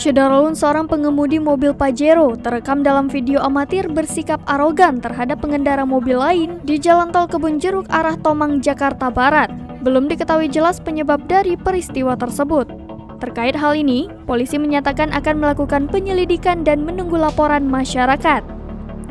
Syederlun, seorang pengemudi mobil Pajero, terekam dalam video amatir bersikap arogan terhadap pengendara mobil lain di Jalan Tol Kebonjeruk arah Tomang, Jakarta Barat. Belum diketahui jelas penyebab dari peristiwa tersebut. Terkait hal ini, polisi menyatakan akan melakukan penyelidikan dan menunggu laporan masyarakat.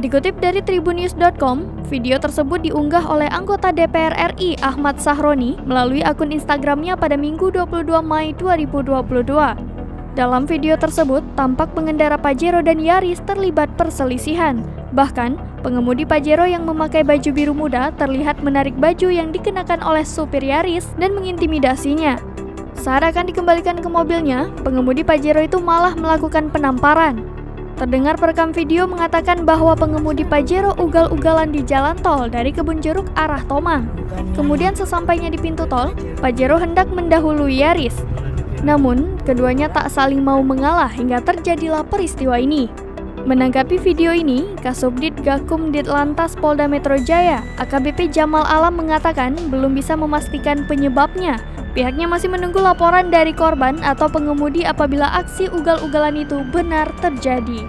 Dikutip dari tribunnews.com, video tersebut diunggah oleh anggota DPR RI Ahmad Sahroni melalui akun Instagramnya pada Minggu 22 Mei 2022. Dalam video tersebut, tampak pengendara Pajero dan Yaris terlibat perselisihan. Bahkan, pengemudi Pajero yang memakai baju biru muda terlihat menarik baju yang dikenakan oleh supir Yaris dan mengintimidasinya. Saat akan dikembalikan ke mobilnya, pengemudi Pajero itu malah melakukan penamparan. Terdengar perekam video mengatakan bahwa pengemudi Pajero ugal-ugalan di jalan tol dari Kebonjeruk arah Tomang. Kemudian sesampainya di pintu tol, Pajero hendak mendahului Yaris. Namun, keduanya tak saling mau mengalah hingga terjadilah peristiwa ini. Menanggapi video ini, Kasubdit Gakum Ditlantas Polda Metro Jaya, AKBP Jamal Alam mengatakan belum bisa memastikan penyebabnya. Pihaknya masih menunggu laporan dari korban atau pengemudi apabila aksi ugal-ugalan itu benar terjadi.